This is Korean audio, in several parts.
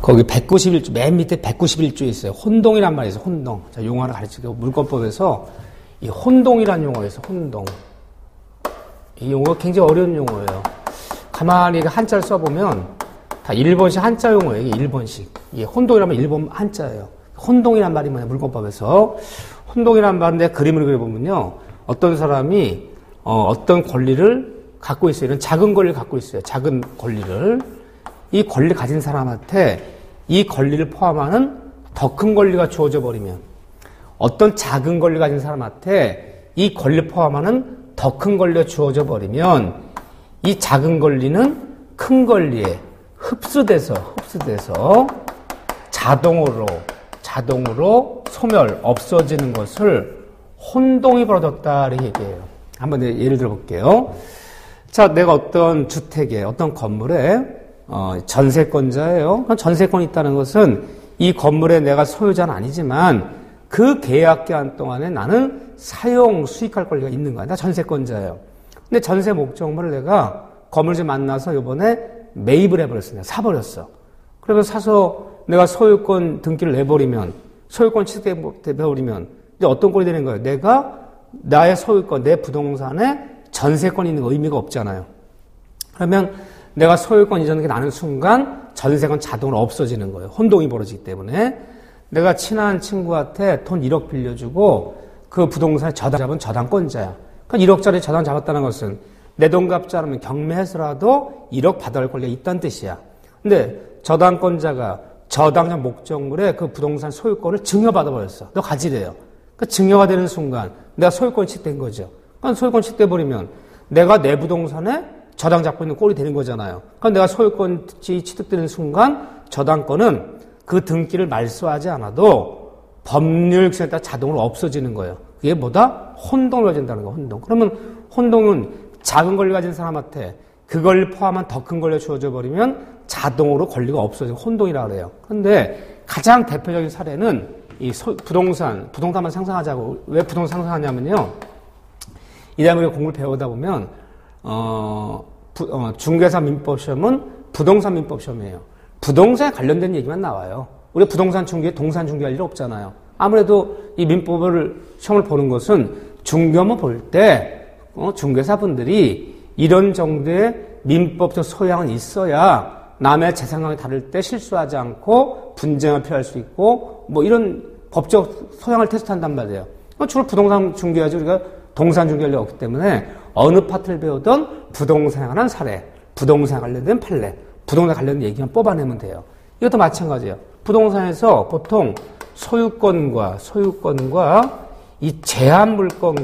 거기 191조, 맨 밑에 191조에 있어요. 혼동이란 말이 있어요. 혼동. 자, 용어 하나 가르치고 물권법에서 이 혼동이란 용어가 있어요. 혼동. 이 용어가 굉장히 어려운 용어예요. 가만히 한자를 써보면 다 1번씩 한자 용어예요. 이게 1번씩. 이게 혼동이라면 1번 한자예요. 혼동이란 말이 뭐냐, 물권법에서. 혼동이란 말인데 그림을 그려보면요. 어떤 사람이 어떤 권리를 갖고 있어요. 이런 작은 권리를 갖고 있어요. 작은 권리를. 이 권리를 가진 사람한테 이 권리를 포함하는 더 큰 권리가 주어져 버리면, 어떤 작은 권리를 가진 사람한테 이 권리를 포함하는 더 큰 권리가 주어져 버리면 이 작은 권리는 큰 권리에 흡수돼서 자동으로 소멸, 없어지는 것을 혼동이 벌어졌다 이렇게 얘기해요. 한번 예를 들어 볼게요. 자, 내가 어떤 주택에, 어떤 건물에 전세권자예요. 전세권이 있다는 것은 이 건물에 내가 소유자는 아니지만 그 계약 기간 동안에 나는 사용, 수익할 권리가 있는 거야. 나 전세권자예요. 근데 전세 목적물을 내가 건물주 만나서 이번에 매입을 해버렸어. 내가 사버렸어. 그러면서 사서 내가 소유권 등기를 내버리면, 소유권 취득해버리면 이제 어떤 꼴이 되는 거예요? 내가 나의 소유권, 내 부동산에 전세권이 있는 거 의미가 없잖아요. 그러면 내가 소유권 이전이 나는 순간 전세권 자동으로 없어지는 거예요. 혼동이 벌어지기 때문에. 내가 친한 친구한테 돈 1억 빌려주고 그 부동산에 저당 잡은 저당권자야. 그러니까 1억짜리 저당 잡았다는 것은 내 돈 갚지 않으면 경매해서라도 1억 받아갈 권리가 있다는 뜻이야. 근데 저당권자가 저당자 목적물에 그 부동산 소유권을 증여받아버렸어. 너 가지래요. 그 증여가 되는 순간 내가 소유권이 취득된 거죠. 그러니까 소유권 취득돼버리면 내가 내 부동산에 저당 잡고 있는 꼴이 되는 거잖아요. 그럼 내가 소유권이 취득되는 순간 저당권은 그 등기를 말소하지 않아도 법률규정에 따라 자동으로 없어지는 거예요. 그게 뭐다? 혼동을 가진다는 거예요. 혼동. 그러면 혼동은 작은 권리 가진 사람한테 그걸 포함한 더 큰 권리가 주어져 버리면 자동으로 권리가 없어지고 혼동이라고 그래요. 그런데 가장 대표적인 사례는 이 부동산만 상상하자고. 왜 부동산 상상하냐면요. 이다음에 우리가 공부를 배우다 보면 중개사 민법 시험은 부동산 민법 시험이에요. 부동산에 관련된 얘기만 나와요. 우리가 부동산 중개, 동산 중개할 일 없잖아요. 아무래도 이 민법을 시험을 보는 것은 중개업을 볼 때 중개사분들이 이런 정도의 민법적 소양은 있어야 남의 재산관계 다룰 때 실수하지 않고 분쟁을 피할 수 있고 뭐 이런 법적 소양을 테스트한단 말이에요. 주로 부동산 중개하지 우리가 동산 중개할 일 없기 때문에 어느 파트를 배우던 부동산에 관한 사례, 부동산에 관련된 판례, 부동산에 관련된 얘기만 뽑아내면 돼요. 이것도 마찬가지예요. 부동산에서 보통 소유권과 이 제한물권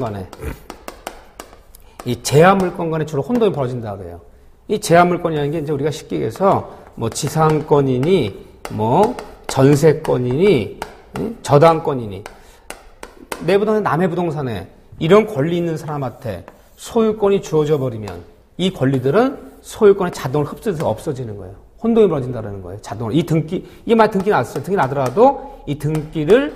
간에 주로 혼동이 벌어진다 그래요. 이 제한물권이라는 게 이제 우리가 쉽게 얘기해서 뭐 지상권이니 뭐 전세권이니 저당권이니 내 부동산 남의 부동산에 이런 권리 있는 사람한테 소유권이 주어져 버리면 이 권리들은 소유권에 자동으로 흡수돼서 없어지는 거예요. 혼동이 벌어진다는 거예요. 자동으로. 이게 등기 났어요. 등기 나더라도 이 등기를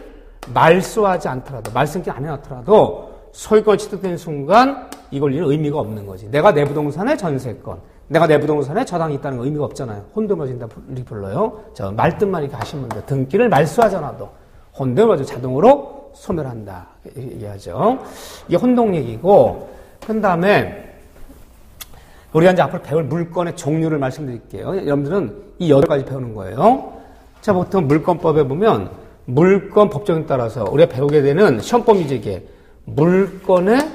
말소하지 않더라도, 말소등기 안 해놨더라도 소유권이 취득되는 순간 이 권리는 의미가 없는 거지. 내가 내 부동산에 전세권, 내가 내 부동산에 저당이 있다는 거 의미가 없잖아요. 혼동이 벌어진다 이렇게 불러요. 자, 말뜻만 이렇게 하시면 돼요. 등기를 말소하지 않아도 혼동이 벌어져 자동으로 소멸한다. 얘기하죠. 이게 혼동 얘기고, 그 다음에 우리가 이제 앞으로 배울 물권의 종류를 말씀드릴게요. 여러분들은 이 8가지 배우는 거예요. 자, 보통 물권법에 보면 물권 법정에 따라서 우리가 배우게 되는 시험법이게 물권의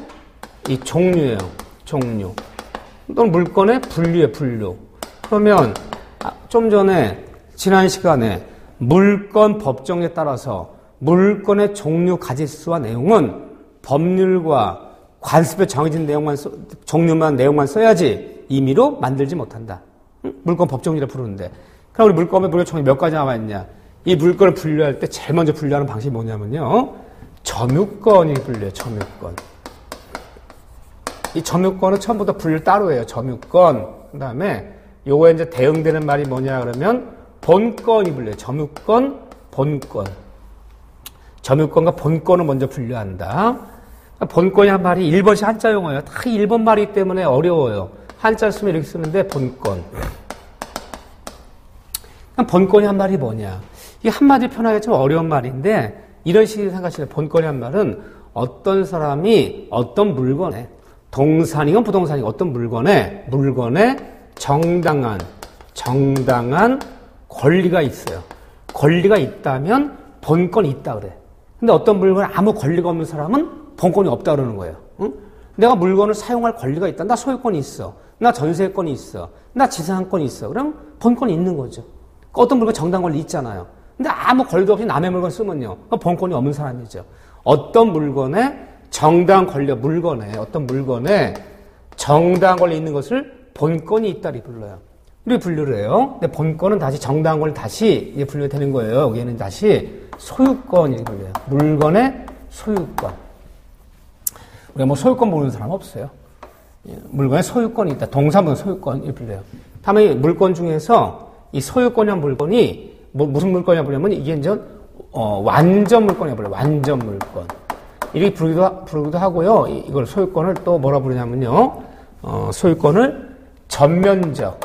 이 종류예요. 종류. 또는 물권의 분류예요. 분류. 그러면 좀 전에 지난 시간에 물권 법정에 따라서 물권의 종류 가짓수와 내용은 법률과 관습에 정해진 종류만 내용만 써야지 임의로 만들지 못한다. 물권 법정이라 부르는데. 그럼 우리 물권에 우리가 종류 몇 가지 나와 있냐? 이 물권을 분류할 때 제일 먼저 분류하는 방식이 뭐냐면요. 점유권이 분류해요. 점유권. 이 점유권은 처음부터 분류를 따로 해요. 점유권. 그 다음에 요거에 이제 대응되는 말이 뭐냐 그러면 본권이 분류해요. 점유권, 본권. 점유권과 본권을 먼저 분류한다. 본권이 한 말이 1번씩 한자 용어예요. 다 1번 말이기 때문에 어려워요. 한자 쓰면 이렇게 쓰는데 본권. 본권이 한 말이 뭐냐? 이게 한마디 편하게 좀 어려운 말인데 이런 식으로 생각하시면 본권이 한 말은 어떤 사람이 어떤 물건에 동산이건 부동산이건 어떤 물건에 정당한 권리가 있어요. 권리가 있다면 본권이 있다 그래. 근데 어떤 물건에 아무 권리가 없는 사람은 본권이 없다 그러는 거예요. 응? 내가 물건을 사용할 권리가 있다. 나 소유권이 있어. 나 전세권이 있어. 나 지상권이 있어. 그럼 본권이 있는 거죠. 어떤 물건 정당 권리 있잖아요. 근데 아무 권리도 없이 남의 물건 쓰면요. 본권이 없는 사람이죠. 어떤 물건에 정당 권리, 어떤 물건에 정당 권리 있는 것을 본권이 있다 이렇게 불러요. 이렇게 분류를 해요. 근데 본권은 다시 정당 권리 다시 분류가 되는 거예요. 여기에는 다시 소유권 이렇게 불려요. 물건의 소유권. 우리가 뭐 소유권 모르는 사람 없어요. 물건의 소유권이 있다. 동사무는 소유권 이렇게 불려요. 다음에 물건 중에서 이 소유권이란 물건이 무슨 물건이냐 보려면 이게 이제 완전 물건이야 불려요. 완전 물건. 이렇게 부르기도 하고요. 이걸 소유권을 또 뭐라 부르냐면요. 소유권을 전면적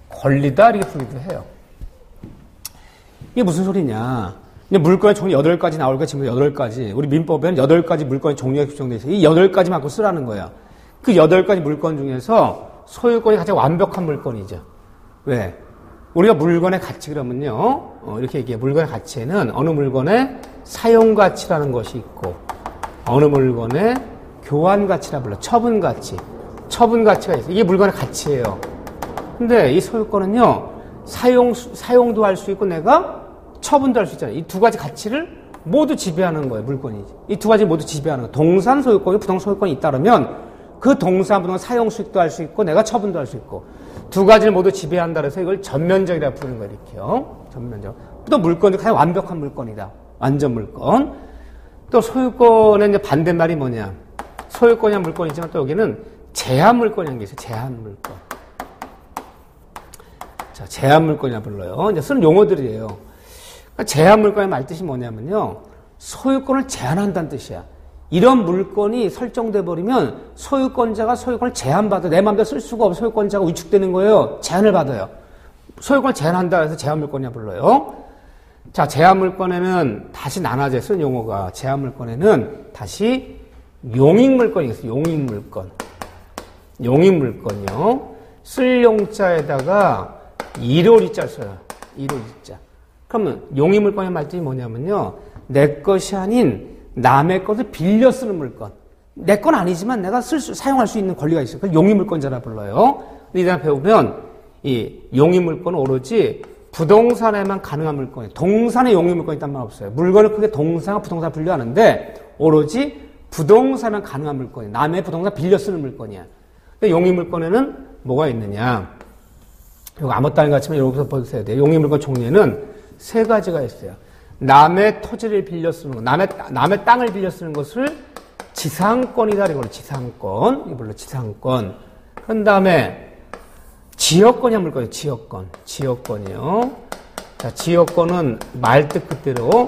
권리다 이렇게 부르기도 해요. 이게 무슨 소리냐? 물건의 종류 8가지 나올 거 지금 8가지. 우리 민법에는 8가지 물건의 종류가 규정되어 있어요. 이 8가지 갖고 쓰라는 거야. 그 8가지 물건 중에서 소유권이 가장 완벽한 물건이죠. 왜? 우리가 물건의 가치 그러면요. 이렇게 얘기해. 물건의 가치에는 어느 물건의 사용 가치라는 것이 있고 어느 물건의 교환 가치라 불러. 처분 가치가 있어요. 이게 물건의 가치예요. 근데 이 소유권은요. 사용도 할 수 있고 내가 처분도 할 수 있잖아요. 이 두 가지 가치를 모두 지배하는 거예요. 물건이. 이 두 가지 모두 지배하는 거예요. 동산 소유권이 부동 소유권이 있다면 그 동산 부동산 사용 수익도 할 수 있고 내가 처분도 할 수 있고 두 가지를 모두 지배한다 그래서 이걸 전면적이라고 부르는 거예요. 이렇게요. 전면적. 또 물건도 가장 완벽한 물건이다. 완전 물건. 또 소유권의 이제 반대말이 뭐냐. 소유권이란 물건이지만 또 여기는 제한 물건이라는 게 있어요. 제한 물건. 자, 제한 물건이라 불러요. 이제 쓰는 용어들이에요. 그러니까 제한 물건의 말뜻이 뭐냐면요. 소유권을 제한한다는 뜻이야. 이런 물건이 설정돼 버리면 소유권자가 소유권을 제한받아. 내 마음대로 쓸 수가 없어. 소유권자가 위축되는 거예요. 제한을 받아요. 소유권을 제한한다 해서 제한 물건이라 불러요. 자, 제한 물건에는 다시 나눠져 쓴 용어가 제한 물건에는 다시 용익 물건이 있어요. 용익 물건. 용익 물건이요. 쓸 용자에다가 일요리자 써요. 일요리자. 그러면 용익 물건의 말뜻이 뭐냐면요. 내 것이 아닌 남의 것을 빌려 쓰는 물건. 내 건 아니지만 내가 사용할 수 있는 권리가 있어요. 그걸 용익 물건자라 불러요. 근데 이제 배우면 이 용익 물건은 오로지 부동산에만 가능한 물건이에요. 동산에 용익 물건이 있단 말 없어요. 물건을 크게 동산과 부동산 분류하는데 오로지 부동산에만 가능한 물건이에요. 남의 부동산 빌려 쓰는 물건이야. 근데 용익 물건에는 뭐가 있느냐? 이거 아무 땅 같지만 여기서 보셔야 돼요. 용익 물건 종류에는 3가지가 있어요. 남의 토지를 빌려 쓰는 거, 남의 땅을 빌려 쓰는 것을 지상권이다. 이걸 지상권. 이걸로 지상권. 그런 다음에 지역권이란 물건이에요. 지역권이요. 자, 지역권은 말뜻 그대로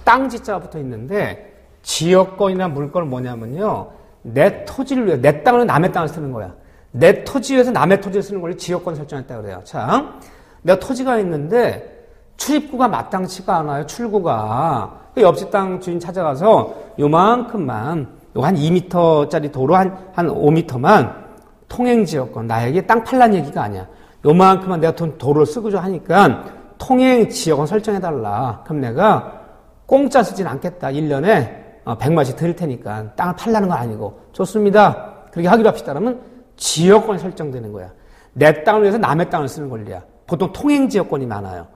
땅 지자가 붙어 있는데 지역권이란 물건은 뭐냐면요. 내 토지를 위해, 내 땅을 남의 땅을 쓰는 거야. 내 토지 위해서 남의 토지를 쓰는 걸 지역권 설정했다 그래요. 자, 내가 토지가 있는데 출입구가 마땅치가 않아요. 출구가. 옆집 땅 주인 찾아가서 요만큼만, 요 한 2m짜리 도로 한 5m만 통행지역권. 나에게 땅 팔란 얘기가 아니야. 요만큼만 내가 도로를 쓰고자 하니까 통행지역권 설정해달라. 그럼 내가 공짜 쓰진 않겠다. 1년에 100만씩 드릴 테니까 땅을 팔라는 건 아니고. 좋습니다. 그렇게 하기로 합시다. 그러면 지역권이 설정되는 거야. 내 땅을 위해서 남의 땅을 쓰는 권리야. 보통 통행지역권이 많아요.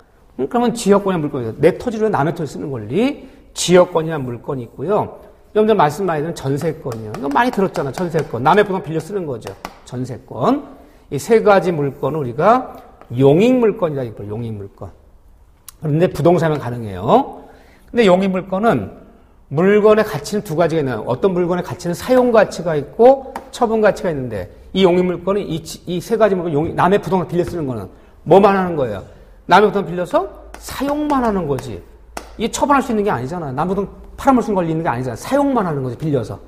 그러면 지역권이란 물건이에요. 내 토지로 남의 토지 쓰는 권리, 지역권이란 물건이 있고요. 여러분들 말씀 많이 드는 전세권이요. 이거 많이 들었잖아. 전세권. 남의 부동 빌려 쓰는 거죠. 전세권. 이 3가지 물건은 우리가 용익 물건이라 이거 용익 물건. 그런데 부동산은 가능해요. 근데 용익 물건은 물건의 가치는 2가지가 있나요? 어떤 물건의 가치는 사용 가치가 있고 처분 가치가 있는데 이 용익 물건은 이 3가지 물건 남의 부동산 빌려 쓰는 거는 뭐만 하는 거예요? 남의 부동 빌려서 사용만 하는 거지. 이게 처분할 수 있는 게 아니잖아. 남의 부동 팔아먹을 권리 있는 게 아니잖아. 사용만 하는 거지, 빌려서.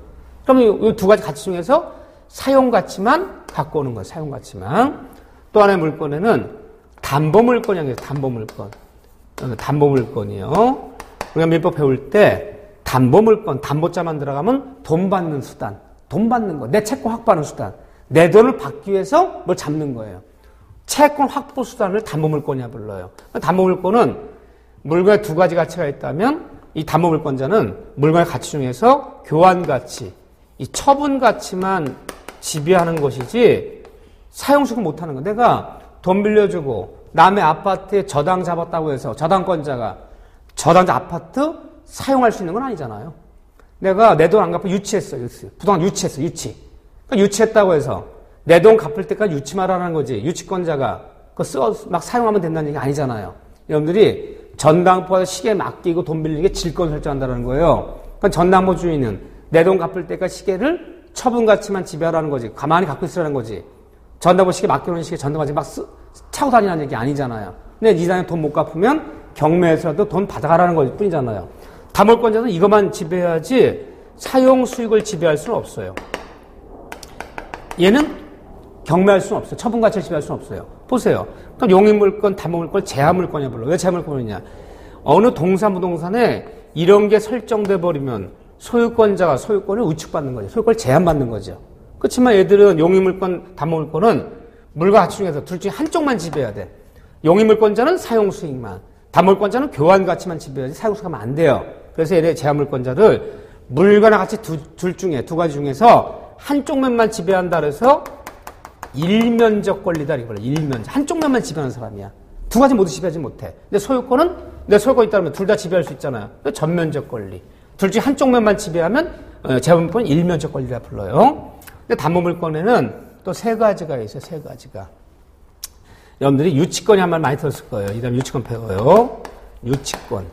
그러면 이 2가지 가치 중에서 사용 가치만 갖고 오는 거예요. 사용 가치만. 또 하나의 물건에는 담보물건이라는 게 담보물건. 담보물건이요. 우리가 민법 배울 때 담보물건, 담보자만 들어가면 돈 받는 수단, 돈 받는 거, 내 채권 확보하는 수단, 내 돈을 받기 위해서 뭘 잡는 거예요. 채권 확보 수단을 담보물건이라 불러요. 담보물건은 물건에 두 가지 가치가 있다면 이 담보물건자는 물건의 가치 중에서 교환가치, 이 처분가치만 지배하는 것이지 사용수익을 못하는 거. 내가 돈 빌려주고 남의 아파트에 저당 잡았다고 해서 저당권자가 저당자 아파트 사용할 수 있는 건 아니잖아요. 내가 내 돈 안 갚고 유치했어. 부동산 유치했어. 그러니까 유치했다고 해서 내 돈 갚을 때까지 유치 말하라는 거지. 유치권자가 그거 막 사용하면 된다는 얘기 아니잖아요. 여러분들이 전당포에서 시계에 맡기고 돈 빌리는 게 질권 설정한다는 거예요. 그러니까 전당포 주인은 내 돈 갚을 때까지 시계를 처분 가치만 지배하라는 거지. 가만히 갖고 있으라는 거지. 전당포 시계 맡겨놓은 시계 전당포 막 차고 다니라는 얘기 아니잖아요. 근데 이 사람이 돈 못 갚으면 경매에서도 돈 받아가라는 것 뿐이잖아요. 담보권자는 이것만 지배해야지 사용 수익을 지배할 수는 없어요. 얘는 경매할 수는 없어요. 처분 가치를 지배할 수는 없어요. 보세요. 그럼 용익물건, 담보물건, 제한물건이야 불러. 왜 제한물건이냐? 어느 동사무동산에 이런 게 설정돼 버리면 소유권자가 소유권을 우측받는 거죠. 소유권을 제한받는 거죠. 그렇지만 얘들은 용익물건, 담보물건은 물과 가치 중에서 둘 중에 한쪽만 지배해야 돼. 용익물권자는 사용 수익만, 담보물권자는 교환 가치만 지배해야지 사용 수익하면 안 돼요. 그래서 얘네 제한물권자를 물과 가치 둘 중에 두 가지 중에서 한쪽 면만 지배한다 그래서 일면적 권리다 이거 몰라. 일면적 한쪽 면만 지배하는 사람이야. 두 가지 모두 지배하지 못해. 근데 소유권은 내 소유권 있다면 둘 다 지배할 수 있잖아요. 전면적 권리. 둘 중에 한쪽 면만 지배하면 제한물권은 일면적 권리라 불러요. 근데 담보물권에는 또 세 가지가 있어요. 세 가지가. 여러분들이 유치권이 한 말 많이 들었을 거예요. 이 다음에 유치권 배워요. 유치권.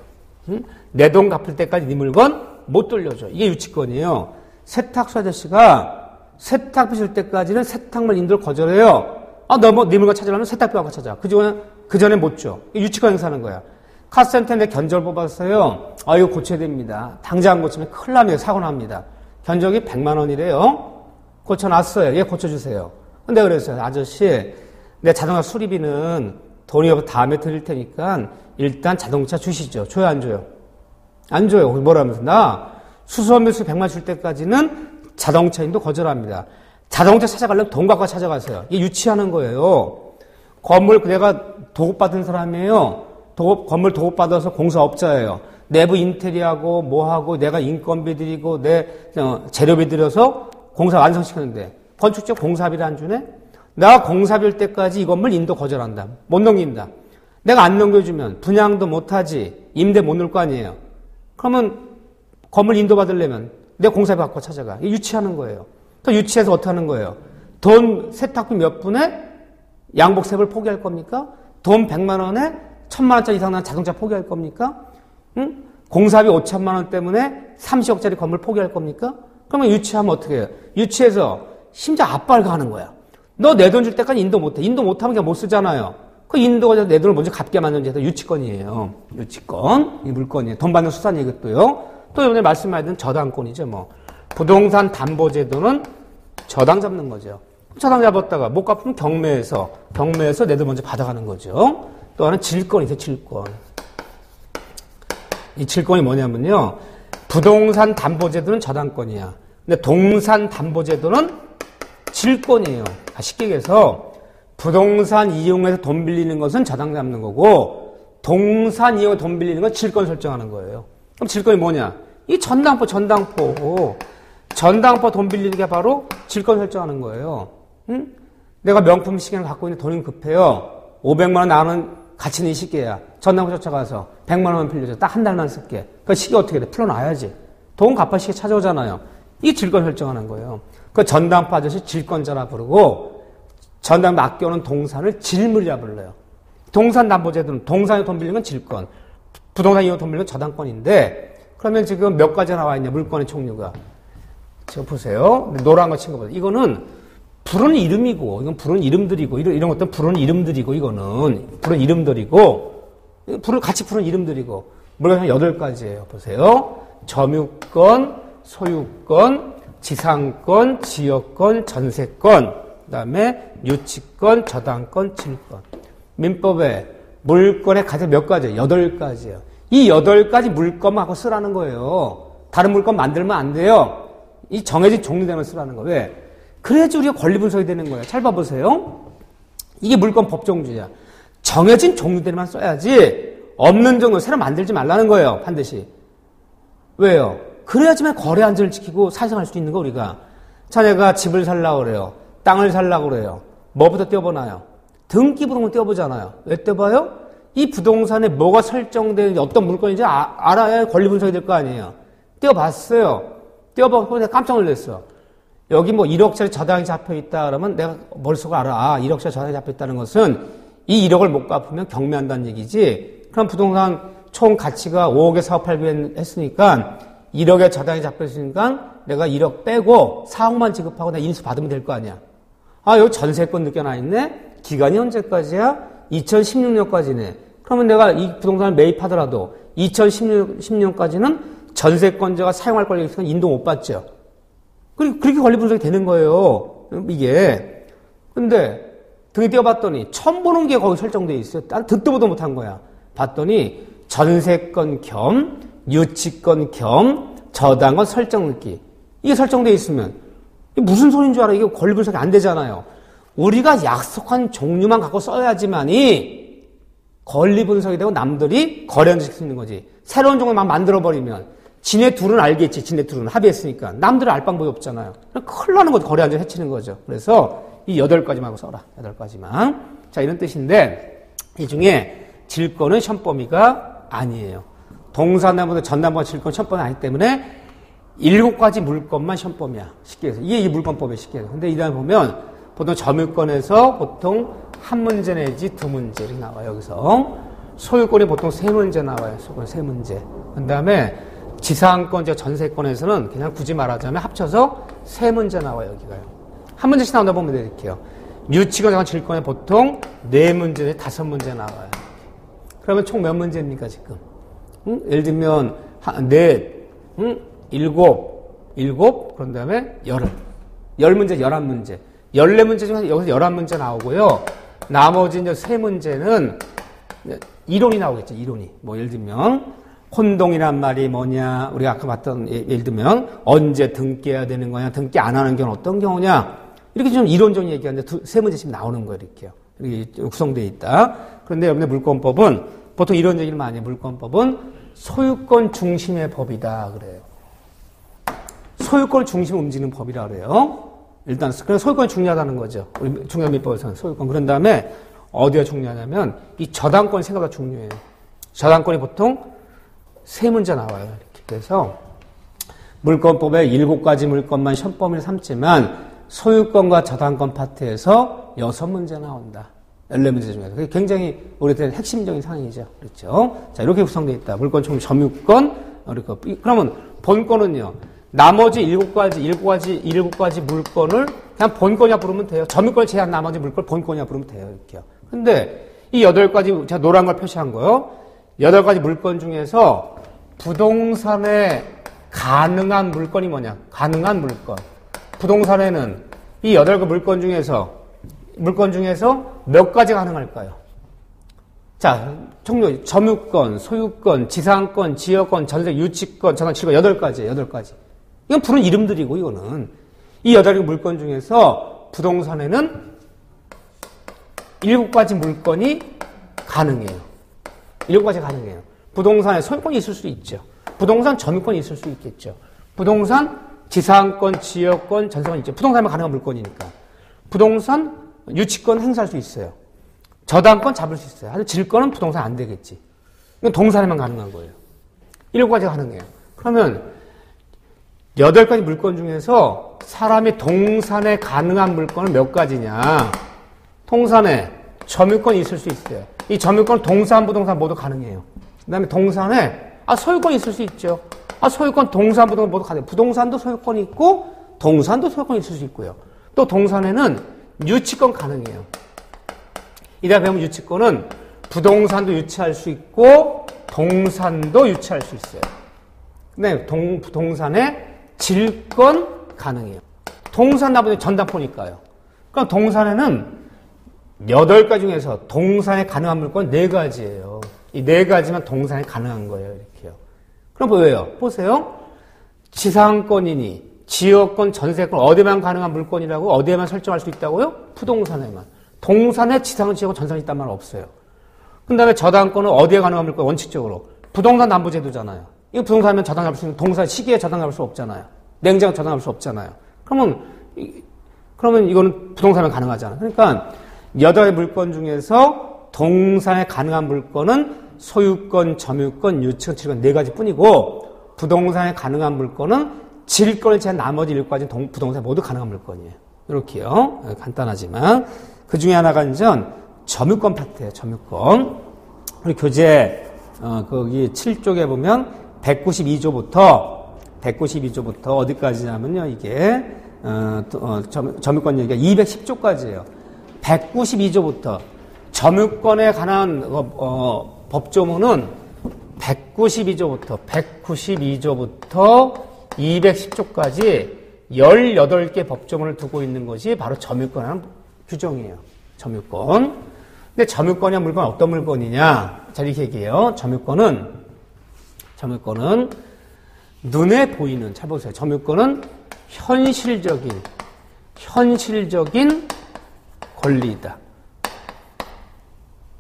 내 돈 갚을 때까지 네 물건 못 돌려줘. 이게 유치권이에요. 세탁소 아저씨가 세탁비 줄 때까지는 세탁물 인도를 거절해요. 네 물건 찾으려면 세탁비 갖고 찾아. 그 전에 못 줘. 유치권 행사하는 거야. 카센터에 내 견적을 뽑았어요. 이거 고쳐야 됩니다. 당장 안 고치면 큰일 납니다. 사고 납니다. 견적이 100만 원이래요. 고쳐놨어요. 고쳐주세요. 근데 그랬어요. 아저씨, 내 자동차 수리비는 돈이 다음에 드릴 테니까 일단 자동차 주시죠. 줘요, 안 줘요? 안 줘요. 뭐라면서? 나 수소매수 100만 줄 때까지는 자동차인도 거절합니다. 자동차 찾아가려면 돈 갖고 찾아가세요. 이게 유치하는 거예요. 건물 내가 도급받은 사람이에요. 건물 도급받아서 공사업자예요. 내부 인테리어하고 뭐하고 내가 인건비 드리고 내 재료비 들여서 공사 완성시켰는데 건축적 공사비를 안 주네? 내가 공사비일 때까지 이 건물 인도 거절한다. 못 넘긴다. 내가 안 넘겨주면 분양도 못하지. 임대 못 넣을 거 아니에요. 그러면 건물 인도 받으려면 내 공사비 갖고 찾아가. 이게 유치하는 거예요. 또 유치해서 어떻게 하는 거예요? 돈 세탁비 몇 분에 양복세를 포기할 겁니까? 돈 100만 원에 1000만 원짜리 이상 나는 자동차 포기할 겁니까? 응? 공사비 5천만 원 때문에 30억짜리 건물 포기할 겁니까? 그러면 유치하면 어떻게 해요? 유치해서 심지어 압박을 가하는 거야. 너 내 돈 줄 때까지 인도 못해. 인도 못하면 그냥 못 쓰잖아요. 그 인도가 내 돈을 먼저 갚게 만드는 게 유치권이에요. 유치권. 이 물건이에요. 돈 받는 수단이 이것도요. 또 오늘 말씀하신 저당권이죠. 부동산 담보제도는 저당 잡는 거죠. 저당 잡았다가 못 갚으면 경매에서 내 돈 먼저 받아가는 거죠. 또 하나는 질권이죠. 질권. 이 질권이 뭐냐면요. 부동산 담보제도는 저당권이야. 근데 동산 담보제도는 질권이에요. 쉽게 얘기해서 부동산 이용해서 돈 빌리는 것은 저당 잡는 거고 동산 이용해서 돈 빌리는 건 질권 설정하는 거예요. 그럼 질권이 뭐냐? 이 전당포 돈 빌리는 게 바로 질권 설정하는 거예요. 응? 내가 명품 시계를 갖고 있는데 돈이 급해요. 500만 원 나오는 가치 있는 시계야. 전당포 쫓아가서 100만 원만 빌려줘. 딱 한 달만 쓸게. 그 시계 어떻게 돼? 풀어놔야지. 돈 갚아 시계 찾아오잖아요. 이 질권 설정하는 거예요. 그 전당포 아저씨 질권자라 부르고 전당 맡겨오는 동산을 질물이라 불러요. 동산 담보제도는 동산에 돈 빌리는 건 질권, 부동산 이용 돈 빌리는 건 저당권인데 그러면 지금 몇 가지 나와 있냐 물건의 종류가. 지금 보세요. 노란 거 친 거 보세요. 이거는 부르는 이름이고 이건 부르는 이름들이고 이런 것들은 부르는 이름들이고 이거는 부르는 이름들이고 같이 부르는 이름들이고 물건 8가지예요. 보세요. 점유권, 소유권, 지상권, 지역권, 전세권, 그 다음에 유치권, 저당권, 질권. 민법에 물건의 가장 몇 가지예요? 8가지예요. 이 8가지 물건만 하고 쓰라는 거예요. 다른 물건 만들면 안 돼요. 이 정해진 종류대로 쓰라는 거예요. 왜? 그래야지 우리가 권리 분석이 되는 거예요. 잘 봐보세요. 이게 물건 법정주의야. 정해진 종류대로만 써야지 없는 종류 새로 만들지 말라는 거예요. 반드시. 왜요? 그래야지만 거래 안전을 지키고 사생할 수 있는 거 우리가. 자네가 집을 살라고 그래요. 땅을 살라고 그래요. 뭐부터 떼어보나요? 등기부등본 떼어보잖아요. 왜 떼어봐요? 이 부동산에 뭐가 설정되는지 어떤 물건인지 알아야 권리 분석이 될 거 아니에요. 떼어봤어요. 떼어보고 내가 깜짝 놀랐어. 여기 뭐 1억짜리 저당이 잡혀있다 그러면 내가 머릿속으로 알아. 1억짜리 저당이 잡혀있다는 것은 이 1억을 못 갚으면 경매한다는 얘기지. 그럼 부동산 총 가치가 5억에 사업팔고 했으니까 1억에 저당이 잡혀있으니까 내가 1억 빼고 4억만 지급하고 내가 인수 받으면 될 거 아니야. 아, 여기 전세권 느껴나 있네? 기간이 언제까지야? 2016년까지네. 그러면 내가 이 부동산을 매입하더라도 2016년까지는 전세권자가 사용할 권리가 있으니까 인도 못 받죠. 그렇게 권리 분석이 되는 거예요. 이게. 근데 등에 띄어봤더니 처음 보는 게 거기 설정되어 있어요. 듣도 보도 못한 거야. 봤더니 전세권 겸 유치권 겸 저당권 설정 넣기. 이게 설정되어 있으면 이게 무슨 소리인 줄 알아? 이게 권리 분석이 안 되잖아요. 우리가 약속한 종류만 갖고 써야지만이 권리 분석이 되고 남들이 거래를 시킬 수 있는 거지. 새로운 종류만 만들어버리면 지네 둘은 알겠지. 지네 둘은 합의했으니까. 남들은 알 방법이 없잖아요. 큰일 나는 거죠. 거래 안전 해치는 거죠. 그래서 이 8가지만 하고 써라. 8가지만. 자, 이런 뜻인데 이 중에 질권은 시험범위가 아니에요. 동사남보다 전남보다 질권 시험범위 아니기 때문에 7가지 물건만 시험범위야. 쉽게 해서. 이게 이 물건법에 쉽게 해서. 근데 이 다음에 보면 보통 점유권에서 보통 한 문제 내지 2문제 이렇게 나와요. 여기서. 소유권이 보통 3문제 나와요. 소유권 3문제. 그 다음에 지상권, 전세권에서는 그냥 굳이 말하자면 합쳐서 3문제 나와요. 여기가요. 한 문제씩 나온다 보면 이렇게요. 유치권, 질권에 보통 4문제 내지 5문제 나와요. 그러면 총 몇 문제입니까, 지금? 응? 예를 들면, 4, 7, 그런 다음에 10문제, 11문제. 14문제 중에 여기서 11문제 나오고요. 나머지 이제 3문제는 이론이 나오겠죠, 이론이. 뭐, 예를 들면, 혼동이란 말이 뭐냐, 우리가 아까 봤던, 예를 들면, 언제 등기해야 되는 거냐, 등기 안 하는 경우는 어떤 경우냐, 이렇게 좀 이론적인 얘기하는데 3문제씩 나오는 거예요, 이렇게요. 이렇게 구성되어 있다. 그런데 여러분의 물권법은, 보통 이런 얘기를 많이 해요. 물권법은 소유권 중심의 법이다, 그래요. 소유권을 중심으로 움직이는 법이라 그래요. 일단, 그래서 소유권이 중요하다는 거죠. 우리 중요한민법에서는 소유권. 그런 다음에, 어디가 중요하냐면, 이 저당권이 생각보다 중요해요. 저당권이 보통 3문제 나와요. 이렇게. 그래서, 물권법에 7가지 물건만 시험범위를 삼지만, 소유권과 저당권 파트에서 6문제 나온다. 14문제 중에서. 그게 굉장히 오래된 핵심적인 상황이죠. 그렇죠? 자, 이렇게 구성되어 있다. 물권 총 점유권, 그러면 본권은요, 나머지 7가지 물건을 그냥 본권이라 부르면 돼요. 점유권을 제한 나머지 물건을 본권이라 부르면 돼요. 이렇게요. 근데 이 8가지, 제가 노란 걸 표시한 거요. 8가지 물건 중에서 부동산에 가능한 물건이 뭐냐? 가능한 물건. 부동산에는 이 8개 물건 중에서 몇 가지 가능할까요? 자, 종류, 점유권, 소유권, 지상권, 지역권, 전세, 유치권, 저당, 질권 8가지예요, 8가지. 이건 부른 이름들이고, 이거는. 이 8개 물건 중에서 부동산에는 7가지 물건이 가능해요. 7가지 가능해요. 부동산에 소유권이 있을 수 있죠. 부동산 점유권이 있을 수 있겠죠. 부동산, 지상권, 지역권, 전세권 있죠. 부동산만 가능한 물건이니까. 부동산, 유치권 행사할 수 있어요. 저당권 잡을 수 있어요. 하지만 질권은 부동산 안 되겠지. 이건 동산에만 가능한 거예요. 7가지가 가능해요. 그러면 8가지 물건 중에서 사람이 동산에 가능한 물건은 몇 가지냐? 동산에 점유권이 있을 수 있어요. 이 점유권은 동산, 부동산 모두 가능해요. 그 다음에 동산에 소유권이 있을 수 있죠. 소유권, 동산, 부동산 모두 가능해요. 부동산도 소유권이 있고 동산도 소유권이 있을 수 있고요. 또 동산에는 유치권 가능해요. 이다 보면 유치권은 부동산도 유치할 수 있고 동산도 유치할 수 있어요. 근데 동산에 질권 가능해요. 동산 나머지 전당포니까요. 그럼 동산에는 8가지 중에서 동산에 가능한 물건 4가지예요. 이 4가지만 동산에 가능한 거예요. 이렇게요. 그럼 뭐예요? 보세요. 지상권이니 지역권, 전세권 어디만 가능한 물건이라고 어디에만 설정할 수 있다고요? 부동산에만. 동산에 지상, 지역권, 전세권이 있단 말은 없어요. 그 다음에 저당권은 어디에 가능한 물건? 원칙적으로. 부동산 담보제도잖아요. 이거 부동산이면 저당 잡을 수 있는 동산 시기에 저당 잡을 수 없잖아요. 냉장 저당 잡을 수 없잖아요. 그러면 이거는 부동산에 가능하잖아요. 그러니까 8의 물건 중에서 동산에 가능한 물건은 소유권, 점유권, 유치권, 질권 4가지 뿐이고 부동산에 가능한 물건은 질권을 제한 나머지 7가지 부동산에 모두 가능한 물건이에요. 이렇게요. 간단하지만 그 중에 하나가 이제 점유권 파트예요. 점유권. 우리 교재 거기 7쪽에 보면 192조부터 어디까지냐면요. 이게 점유권 얘기가 210조까지예요. 192조부터 점유권에 관한 법조문은 192조부터 210조까지 18개 법조문을 두고 있는 것이 바로 점유권이라는 규정이에요. 점유권. 근데 점유권이란 물건은 어떤 물건이냐? 자, 이렇게 얘기해요. 점유권은 눈에 보이는, 잘 보세요. 점유권은 현실적인 권리이다.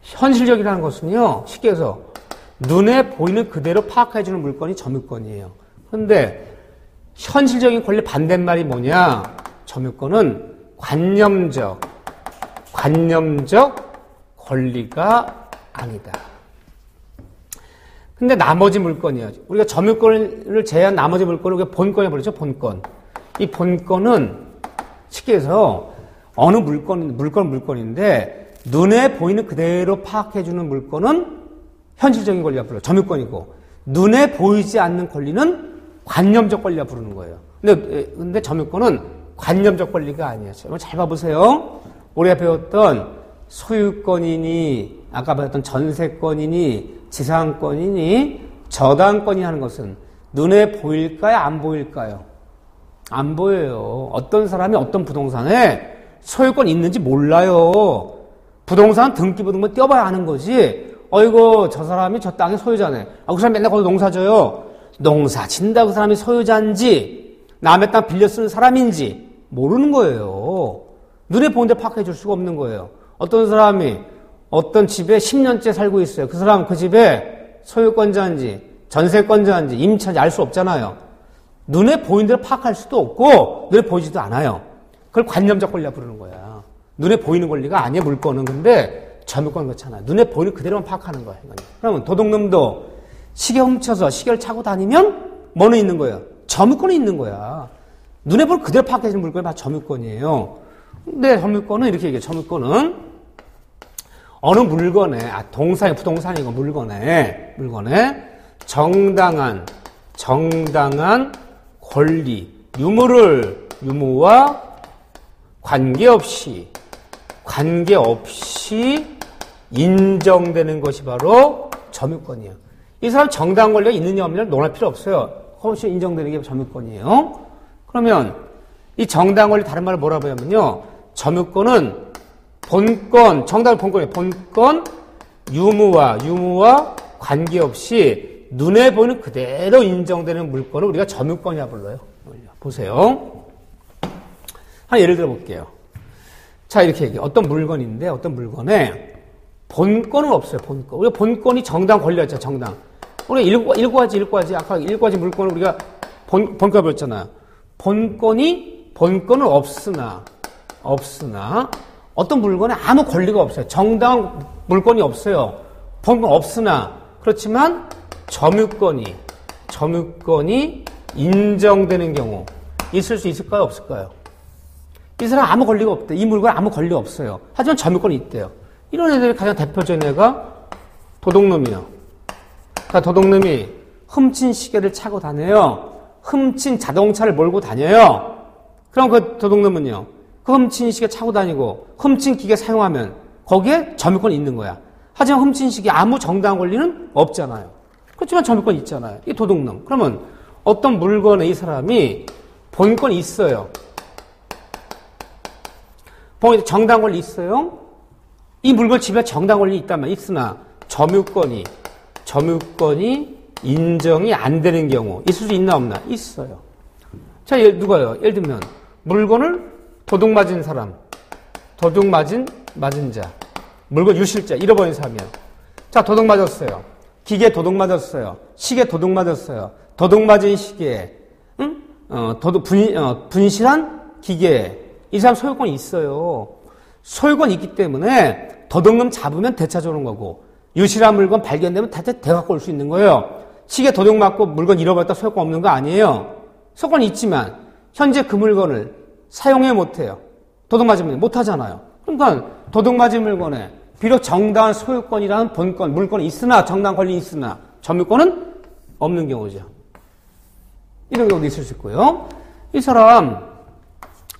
현실적이라는 것은요, 쉽게 해서 눈에 보이는 그대로 파악해주는 물건이 점유권이에요. 그런데 현실적인 권리 반대말이 뭐냐? 점유권은 관념적 권리가 아니다. 근데 나머지 물건이에요. 우리가 점유권을 제외한 나머지 물건을 우리가 본권이라고 부르죠. 본권. 이 본권은 쉽게 해서 어느 물건인데 눈에 보이는 그대로 파악해주는 물건은 현실적인 권리가 불러요. 점유권이고 눈에 보이지 않는 권리는 관념적 권리가 부르는 거예요. 근데 점유권은 관념적 권리가 아니에요. 잘 봐보세요. 우리가 배웠던 소유권이니 아까 배웠던 전세권이니 지상권이니 저당권이 하는 것은 눈에 보일까요? 안 보일까요? 안 보여요. 어떤 사람이 어떤 부동산에 소유권이 있는지 몰라요. 부동산 등기부등본 떼어봐야 아는 거지. 어이구 저 사람이 저 땅의 소유자네. 그 사람 맨날 거기 농사 져요. 농사 진다고 그 사람이 소유자인지 남의 땅 빌려 쓰는 사람인지 모르는 거예요. 눈에 보는데 파악해 줄 수가 없는 거예요. 어떤 사람이 어떤 집에 10년째 살고 있어요. 그 사람 그 집에 소유권자인지 전세권자인지 임차인지 알 수 없잖아요. 눈에 보이는 대로 파악할 수도 없고 눈에 보이지도 않아요. 그걸 관념적 권리라 부르는 거야. 눈에 보이는 권리가 아니에요. 물건은. 근데 점유권은 그렇잖아요. 눈에 보이는 그대로만 파악하는 거야. 그러면 도둑놈도 시계 훔쳐서 시계를 차고 다니면 뭐는 있는 거예요? 점유권이 있는 거야. 눈에 보이는 그대로 파악해주는 물건이 바로 점유권이에요. 근데 점유권은 이렇게 얘기해요. 점유권은 어느 물건에, 동산이 부동산이고 물건에 정당한 권리, 유무와 관계없이 인정되는 것이 바로 점유권이에요. 이 사람 정당한 권리가 있느냐 없느냐 논할 필요 없어요. 그것이 인정되는 게 점유권이에요. 그러면 이 정당한 권리 다른 말로 뭐라고 하냐면요. 점유권은 본권, 정당한 본권이에요. 본권, 유무와 관계없이 눈에 보이는 그대로 인정되는 물건을 우리가 점유권이라 불러요. 보세요. 한 예를 들어 볼게요. 자, 이렇게 얘기해요. 어떤 물건인데, 어떤 물건에 본권은 없어요, 본권. 우리가 본권이 정당 권리였죠, 정당. 우리가 일곱 가지, 아까 7가지 물건을 우리가 본권 배웠잖아요. 본권은 없으나, 어떤 물건에 아무 권리가 없어요. 정당 물건이 없어요. 본권 없으나, 그렇지만 점유권이 인정되는 경우 있을 수 있을까요? 없을까요? 이 사람 아무 권리가 없대. 이 물건에 아무 권리가 없어요. 하지만 점유권이 있대요. 이런 애들이 가장 대표적인 애가 도둑놈이요. 그러니까 도둑놈이 훔친 시계를 차고 다녀요. 훔친 자동차를 몰고 다녀요. 그럼 그 도둑놈은요. 그 훔친 시계 차고 다니고 훔친 기계 사용하면 거기에 점유권이 있는 거야. 하지만 훔친 시계 아무 정당한 권리는 없잖아요. 그렇지만 점유권이 있잖아요. 이 도둑놈. 그러면 어떤 물건에 이 사람이 본권이 있어요. 정당 권리 있어요. 이 물건 지배할 정당 권리 있단 말이야. 있으나 점유권이 인정이 안 되는 경우 있을 수 있나 없나? 있어요. 자, 누가요? 예를 들면 물건을 도둑 맞은 사람, 맞은 자, 물건 유실자, 잃어버린 사람이야. 자, 도둑 맞았어요. 기계 도둑 맞았어요. 시계 도둑 맞았어요. 도둑 맞은 시계에, 분실한 기계에 이 사람 소유권이 있어요. 소유권이 있기 때문에 도둑놈 잡으면 되찾아오는 거고 유실한 물건 발견되면 다 되갖고 올 수 있는 거예요. 시계 도둑 맞고 물건 잃어버렸다 소유권 없는 거 아니에요. 소유권이 있지만 현재 그 물건을 사용해 못해요. 도둑 맞으면 못하잖아요. 그러니까 도둑 맞은 물건에 비록 정당한 소유권이라는 본권, 물건이 있으나 정당한 권리 있으나 점유권은 없는 경우죠. 이런 경우도 있을 수 있고요. 이 사람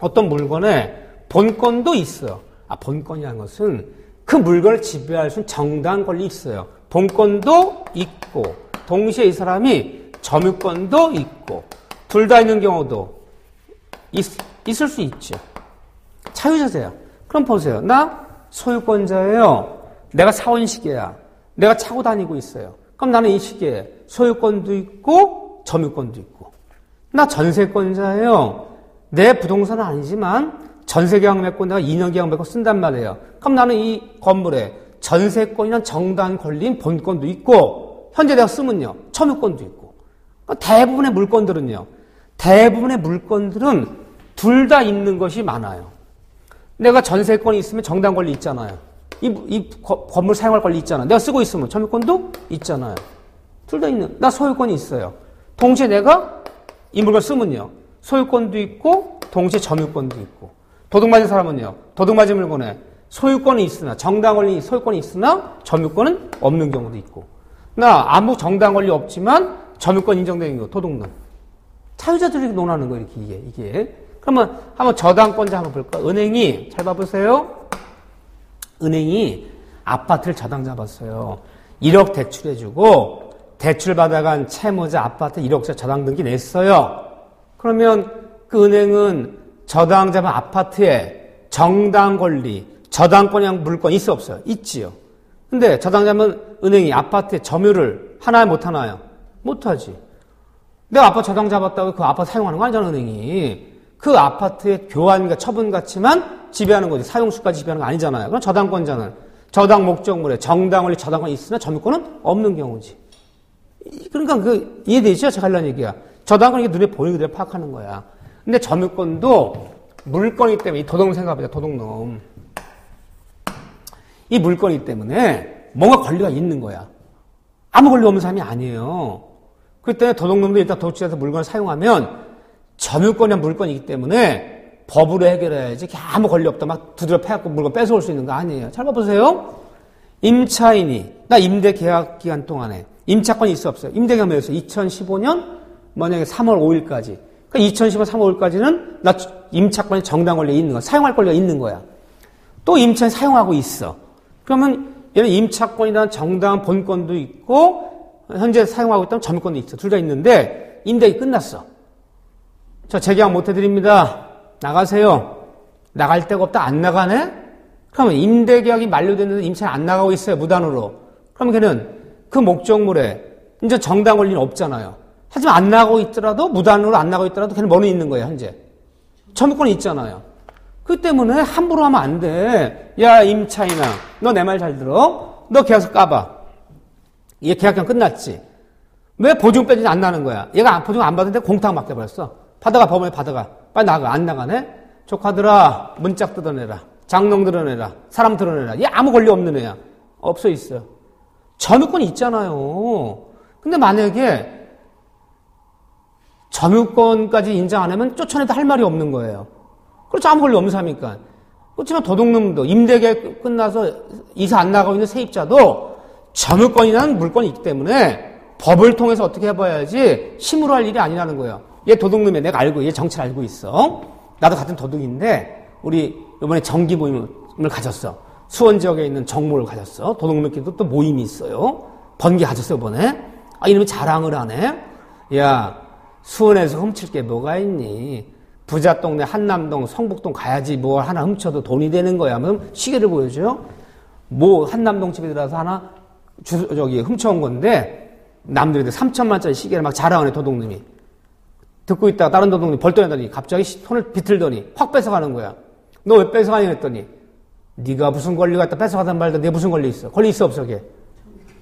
어떤 물건에 본권도 있어요. 본권이라는 것은 그 물건을 지배할 수 있는 정당한 권리 있어요. 본권도 있고 동시에 이 사람이 점유권도 있고 둘 다 있는 경우도 있을 수 있죠. 자유자재야. 그럼 보세요. 나 소유권자예요. 내가 사온 시계야. 내가 차고 다니고 있어요. 그럼 나는 이 시계에 소유권도 있고 점유권도 있고. 나 전세권자예요. 내 부동산은 아니지만 전세계약 맺고 내가 2년 계약 맺고 쓴단 말이에요. 그럼 나는 이 건물에 전세권이란 정당한 권리인 본권도 있고 현재 내가 쓰면요. 점유권도 있고. 대부분의 물건들은 둘 다 있는 것이 많아요. 내가 전세권이 있으면 정당 권리 있잖아요. 이 건물 사용할 권리 있잖아요. 내가 쓰고 있으면 점유권도 있잖아요. 둘 다 있는. 나 소유권이 있어요. 동시에 내가 이 물건 쓰면요. 소유권도 있고 동시에 점유권도 있고. 도둑 맞은 사람은요. 도둑 맞은 물건에 소유권이 있으나 정당 권리 소유권이 있으나 점유권은 없는 경우도 있고. 나 아무 정당 권리 없지만 점유권 인정되는 거 도둑놈. 자유자들이 논하는 거예요. 이게. 그러면 한번 저당권자 한번 볼까? 은행이 잘 봐보세요. 은행이 아파트를 저당 잡았어요. 1억 대출해주고 대출 받아간 채무자 아파트 1억짜리 저당 등기 냈어요. 그러면 그 은행은 저당 잡은 아파트에 정당 권리, 저당권이랑 물권 있어 없어요? 있지요. 근데 저당 잡은 은행이 아파트에 점유를 하나요 못 하나요? 못하지. 내가 아파트 저당 잡았다고 그 아파트 사용하는 거 아니잖아, 은행이. 그 아파트의 교환과 처분 가치만 지배하는 거지. 사용수까지 지배하는 거 아니잖아요. 그럼 저당권자는 저당 목적물에 정당 권리 저당권이 있으나 점유권은 없는 경우지. 그러니까 이해되죠? 제가 하려는 얘기야. 저당권이 눈에 보이는 그대로 파악하는 거야. 근데 점유권도 물건이기 때문에 이 도둑놈 생각해보자. 도둑놈. 이 물건이기 때문에 뭔가 권리가 있는 거야. 아무 권리 없는 사람이 아니에요. 그렇기 때문에 도둑놈도 일단 도둑질해서 물건을 사용하면 점유권이란 물건이기 때문에 법으로 해결해야지 아무 권리 없다 막 두드려 패갖고 물건 뺏어올 수 있는 거 아니에요. 잘 봐보세요. 임차인이 나 임대 계약 기간 동안에 임차권이 있어 없어요? 임대 계약 맺었어요. 2015년 만약에 3월 5일까지. 그러니까 2015년 3월 5일까지는 나 임차권이 정당 권리가 있는 거야. 사용할 권리가 있는 거야. 또 임차인 사용하고 있어. 그러면 얘는 임차권이라는 정당한 본권도 있고 현재 사용하고 있다면 점유권도 있어. 둘 다 있는데 임대가 끝났어. 저 재계약 못 해드립니다. 나가세요. 나갈 데가 없다. 안 나가네? 그러면 임대계약이 만료됐는데 임차인 안 나가고 있어요. 무단으로. 그럼 걔는 그 목적물에 이제 정당 권리는 없잖아요. 하지만 안 나가고 있더라도 무단으로 안 나가고 있더라도 걔는 뭐는 있는 거예요. 현재. 점유권이 있잖아요. 그 때문에 함부로 하면 안 돼. 야 임차인아 너 내 말 잘 들어. 너 계약서 까봐. 얘 계약기간 끝났지. 왜 보증 빼지 안 나는 거야. 얘가 보증 안 받는데 공탁 맡겨버렸어. 받아가 법원에 받아가. 빨리 나가. 안 나가네. 조카들아 문짝 뜯어내라. 장롱 드러내라. 사람 드러내라. 얘 아무 권리 없는 애야. 없어 있어요. 점유권이 있잖아요. 근데 만약에 점유권까지 인정 안 하면 쫓아내도 할 말이 없는 거예요. 그렇죠. 아무 권리 없는 사람이니까. 그렇지만 도둑놈도 임대계약 끝나서 이사 안 나가고 있는 세입자도 점유권이라는 물건이 있기 때문에 법을 통해서 어떻게 해봐야지 힘으로 할 일이 아니라는 거예요. 얘 도둑놈이야. 내가 알고 얘 정체를 알고 있어. 나도 같은 도둑인데 우리 이번에 정기 모임을 가졌어. 수원 지역에 있는 정모를 가졌어. 도둑놈끼리도 또 모임이 있어요. 번개 가졌어 이번에. 이놈이 자랑을 하네. 야 수원에서 훔칠 게 뭐가 있니? 부자 동네 한남동 성북동 가야지 뭘 하나 훔쳐도 돈이 되는 거야. 그럼 시계를 보여줘요. 뭐 한남동 집에 들어가서 하나 저기 훔쳐온 건데 남들이 3천만짜리 시계를 막 자랑하네 도둑놈이. 듣고 있다가 다른 도둑놈이 벌떡이더니 갑자기 손을 비틀더니 확 뺏어가는 거야. 너 왜 뺏어가냐 했더니 네가 무슨 권리가 있다 뺏어가단 말도 내 무슨 권리 있어? 권리 있어 없어 그게?